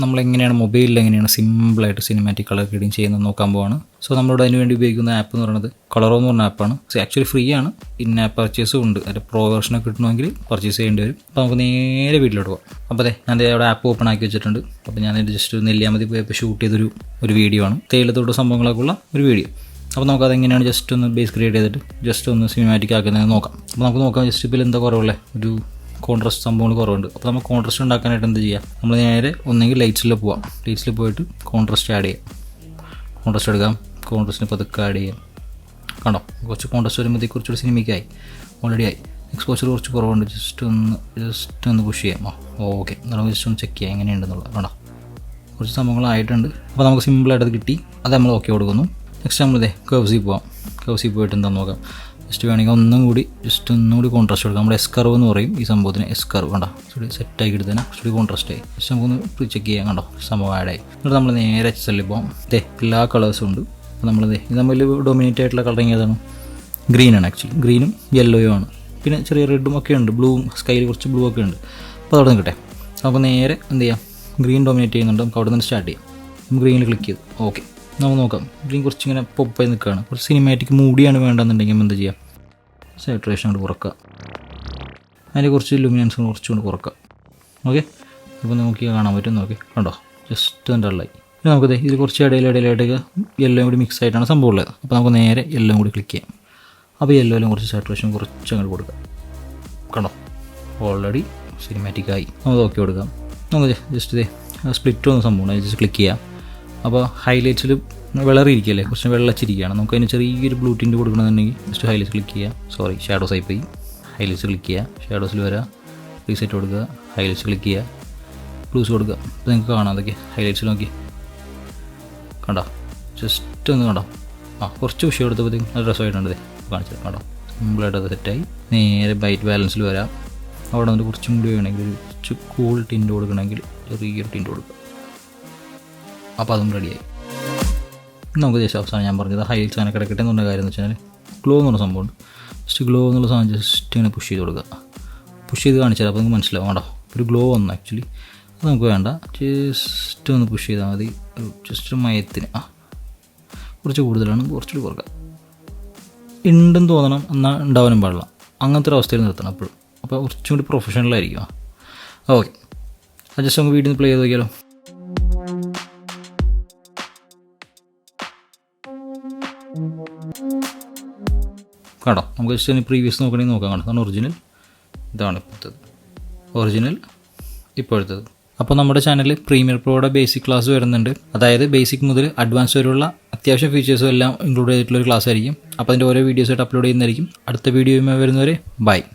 നമ്മളെങ്ങനെയാണ് മൊബൈലിൽ എങ്ങനെയാണ് സിമ്പിളായിട്ട് സിനിമാറ്റിക് കളർ ഗ്രേഡിങ് ചെയ്യുന്നത് നോക്കാൻ പോവാണ്. സോ നമ്മളോട് അതിന് വേണ്ടി ഉപയോഗിക്കുന്ന ആപ്പ് എന്ന് പറയുന്നത് കളറോ എന്ന് പറഞ്ഞ ആപ്പാണ്. ആക്ച്വലി ഫ്രീ ആണ്, ഇൻ ആപ്പ് പർച്ചേസും ഉണ്ട്. അതിൻ്റെ പ്രോ വേർഷനൊക്കെ കിട്ടണമെങ്കിൽ പർച്ചേസ് ചെയ്യേണ്ടി വരും. അപ്പോൾ നമുക്ക് നേരെ വീട്ടിലോട്ട് പോകാം. അപ്പോൾ ഞാൻ അവിടെ ആപ്പ് ഓപ്പൺ ആക്കി വെച്ചിട്ടുണ്ട്. അപ്പോൾ ഞാനത് ജസ്റ്റ് നെല്ലിയാമതി പോയപ്പോൾ ഷൂട്ട് ചെയ്തൊരു വീഡിയോ ആണ്, തേയിലത്തോട്ട് സംഭവങ്ങളൊക്കെ ഉള്ള ഒരു വീഡിയോ. അപ്പോൾ നമുക്കതെങ്ങനെയാണ് ജസ്റ്റ് ഒന്ന് ബേസ് ക്രിയേറ്റ് ചെയ്തിട്ട് ജസ്റ്റ് ഒന്ന് സിനിമാറ്റിക് ആക്കുന്നത് നോക്കാം. അപ്പോൾ നമുക്ക് നോക്കാം ജസ്റ്റ് ഇപ്പോൾ എന്താ കുറവുള്ളത്, ഒരു കോൺട്രാസ്റ്റ് സംഭവങ്ങൾ കുറവുണ്ട്. അപ്പോൾ നമുക്ക് കോൺട്രാസ്റ്റ് ഉണ്ടാക്കാനായിട്ട് എന്ത് ചെയ്യാം, നമ്മൾ നേരെ ഒന്നെങ്കിൽ ലൈറ്റ്സിൽ പോവാം. ലൈറ്റ്സിൽ പോയിട്ട് കോൺട്രാസ്റ്റ് ആഡ് ചെയ്യാം. കോൺട്രാസ്റ്റ് എടുക്കാം, കോൺട്രാസ്റ്റിന് പതുക്കെ ആഡ് ചെയ്യാം. കണ്ടോ, കുറച്ച് കോൺട്രാസ്റ്റ് വരുമ്പോഴത്തേക്ക് കുറച്ചുകൂടി സിനിമയ്ക്കായി ഓൾറെഡി ആയി. എക്സ്പോഷർ കുറച്ച് കുറവുണ്ട്, ജസ്റ്റ് ഒന്ന് പുഷ് ചെയ്യാം. ഓക്കെ, നമുക്ക് ജസ്റ്റ് ഒന്ന് ചെക്ക് ചെയ്യാം എങ്ങനെയുണ്ടെന്നുള്ളത്. കണ്ടോ, കുറച്ച് സംഭവങ്ങളായിട്ടുണ്ട്. അപ്പോൾ നമുക്ക് സിമ്പിളായിട്ട് അത് കിട്ടി. അത് നമ്മൾ ഓക്കെ കൊടുക്കുന്നു. നെക്സ്റ്റ് നമ്മളിതേ കർവ്സിൽ പോവാം. കർവ്സിൽ പോയിട്ട് എന്താണെന്ന് നോക്കാം. ജസ്റ്റ് വേണമെങ്കിൽ ഒന്നുകൂടി കോൺട്രാസ്റ്റ് കൊടുക്കാം. നമ്മുടെ എസ് കർവ് എന്ന് പറയും ഈ സംഭവത്തിന്. എസ് കർവ് കണ്ടോ, കുറച്ചുകൂടി സെറ്റായി എടുത്തതിന് കുറച്ചുകൂടി കോൺട്രാസ്റ്റ് ആയി. ജസ്റ്റ് നമുക്കൊന്ന് ചെക്ക് ചെയ്യാം. കണ്ടോ, സംഭവം ആഡായി. എന്നിട്ട് നമ്മൾ നേരെ HSL പോകാം. എല്ലാ കളേഴ്സും ഉണ്ട്. അപ്പോൾ നമ്മളിത് ഇത് തമ്മിൽ ഡൊമിനേറ്റ് ആയിട്ടുള്ള കളറിങ് ഏതാണ്? ഗ്രീനാണ്. ആക്ച്വലി ഗ്രീനും യെല്ലോയും ആണ്. പിന്നെ ചെറിയ റെഡും ഒക്കെ ഉണ്ട്, ബ്ലൂവും സ്കൈയിൽ കുറച്ച് ബ്ലൂ ഒക്കെ ഉണ്ട്. അപ്പോൾ അവിടെ നിന്ന് കിട്ടെ നമുക്ക് നേരെ എന്ത് ചെയ്യാം, ഗ്രീൻ ഡൊമിനേറ്റ് ചെയ്യുന്നുണ്ട്. നമുക്ക് അവിടെ നിന്ന് സ്റ്റാർട്ട് ചെയ്യാം. നമുക്ക് ഗ്രീനിൽ ക്ലിക്ക് ചെയ്തു. ഓക്കെ, നമുക്ക് നോക്കാം. ഗ്രീൻ കുറച്ചിങ്ങനെ പൊപ്പായി നിൽക്കുകയാണ്. കുറച്ച് സിനിമാറ്റിക് മൂടിയാണ് വേണ്ടതെന്നുണ്ടെങ്കിൽ എന്ത് ചെയ്യാം, സാച്ചുറേഷൻ കൊണ്ട് കുറക്കുക. അതിൻ്റെ കുറച്ച് ലുമിനൻസ് കുറച്ചുകൊണ്ട് കുറക്കുക. ഓക്കെ, ഇപ്പോൾ നോക്കി കാണാൻ പറ്റും. നോക്കി കണ്ടോ, ജസ്റ്റ് ഡള്ളായി. പിന്നെ നമുക്കത് ഇത് കുറച്ച് ഇടയിലായിട്ടൊക്കെ യെല്ലോയും കൂടി മിക്സ് ആയിട്ടാണ് സംഭവം ഉള്ളത്. അപ്പോൾ നമുക്ക് നേരെ യെല്ലോയും കൂടി ക്ലിക്ക് ചെയ്യാം. അപ്പോൾ യെല്ലോയിലും കുറച്ച് സാച്ചുറേഷൻ കുറച്ച് അങ്ങോട്ട് കൊടുക്കാം. കണ്ടോ, ഓൾറെഡി സിനിമാറ്റിക്കായി. നമുക്ക് ഓക്കെ കൊടുക്കാം. നമുക്ക് ജസ്റ്റ് ഇതേ സ്പ്ലിറ്റ് വന്ന സംഭവമാണ്, ജസ്റ്റ് ക്ലിക്ക് ചെയ്യാം. അപ്പോൾ ഹൈലൈറ്റ്സിൽ വിളറിയിരിക്കുകയല്ലേ, കുറച്ച് വെള്ളച്ചിരിക്കുകയാണ്. നമുക്ക് അതിന് ചെറിയൊരു ബ്ലൂ ടിൻറ്റ് കൊടുക്കണമെന്നുണ്ടെങ്കിൽ ജസ്റ്റ് ഹൈലൈറ്റ്സ് ക്ലിക്ക് ചെയ്യുക. സോറി, ഷാഡോസ് ആയി പോയി. ഹൈലൈറ്റ്സ് ക്ലിക്ക് ചെയ്യുക, ഷാഡോസിൽ വരിക, റീസെറ്റ് കൊടുക്കുക, ഹൈലൈറ്റ്സ് ക്ലിക്ക് ചെയ്യുക, ബ്ലൂസ് കൊടുക്കുക. അപ്പോൾ നിങ്ങൾക്ക് കാണാം അതൊക്കെ ഹൈലൈറ്റ്സിൽ നോക്കി കണ്ടോ, ജസ്റ്റ് ഒന്ന് കണ്ടോ. കുറച്ച് വിഷയം കൊടുത്തപ്പോഴത്തേക്കും നല്ല രസമായിട്ടുണ്ട്. കാണിച്ചത് കണ്ടോ, സിമ്പിളായിട്ട് അത് സെറ്റായി. നേരെ വൈറ്റ് ബാലൻസിൽ വരാം. അവിടെ വന്നിട്ട് കുറച്ചും കൂടി വേണമെങ്കിൽ കുറച്ച് കൂൾ ടിൻറ്റ് കൊടുക്കണമെങ്കിൽ ചെറിയൊരു ടിൻറ്റ് കൊടുക്കുക. അപ്പോൾ അതും റെഡിയായി. നമുക്ക് ജസ്റ്റ് അവസാനം ഞാൻ പറഞ്ഞത് ഹൈലൈറ്റ്സ് അങ്ങനെ കിടക്കട്ടെ എന്നുള്ള കാര്യം എന്ന് വെച്ചാൽ ഗ്ലോ എന്ന് പറഞ്ഞ സംഭവമുണ്ട്. ജസ്റ്റ് ഗ്ലോ എന്നുള്ള സാധനം ജസ്റ്റ് ഇങ്ങനെ പുഷ് ചെയ്ത് കൊടുക്കുക. പുഷ് ചെയ്ത് കാണിച്ചാൽ അപ്പോൾ നിങ്ങൾക്ക് മനസ്സിലാവും. വേണ്ടോ, ഒരു ഗ്ലോ വന്നു. ആക്ച്വലി അത് നമുക്ക് വേണ്ട, ജസ്റ്റ് ഒന്ന് പുഷ് ചെയ്താൽ മതി. ജസ്റ്റ് മയത്തിന് കുറച്ച് കൂടുതലാണ്, കുറച്ചുകൂടി കുറക്കുക. ഉണ്ടെന്ന് തോന്നണം, എന്നാൽ ഉണ്ടാവാനും പാടില്ല. അങ്ങനത്തെ ഒരു അവസ്ഥയിൽ നിർത്തണം എപ്പോഴും. അപ്പോൾ കുറച്ചും കൂടി പ്രൊഫഷണലായിരിക്കും. ഓക്കെ, അത് ജസ്റ്റ് നമുക്ക് വീട്ടിൽ നിന്ന് പ്ലേ ചെയ്ത് നോക്കിയാലോ. കേട്ടോ, നമുക്ക് ജസ്റ്റ് പ്രീവിയസ് നോക്കണമെങ്കിൽ നോക്കാം. കണ്ടോ, അതാണ് ഒറിജിനൽ, ഇതാണ് ഇപ്പോഴത്തത്. ഒറിജിനൽ ഇപ്പോഴത്തത്. അപ്പോൾ നമ്മുടെ ചാനലിൽ പ്രീമിയർ പ്രോയുടെ ബേസിക് ക്ലാസ് വരുന്നുണ്ട്. അതായത് ബേസിക് മുതൽ അഡ്വാൻസ് വരെയുള്ള അത്യാവശ്യം ഫീച്ചേഴ്സും എല്ലാം ഇൻക്ലൂഡ് ചെയ്തിട്ടുള്ളൊരു ക്ലാസ് ആയിരിക്കും. അപ്പോൾ അതിൻ്റെ ഓരോ വീഡിയോസായിട്ട് അപ്ലോഡ് ചെയ്യുന്നതായിരിക്കും. അടുത്ത വീഡിയോയുമായി വരുന്നവരെ ബൈ.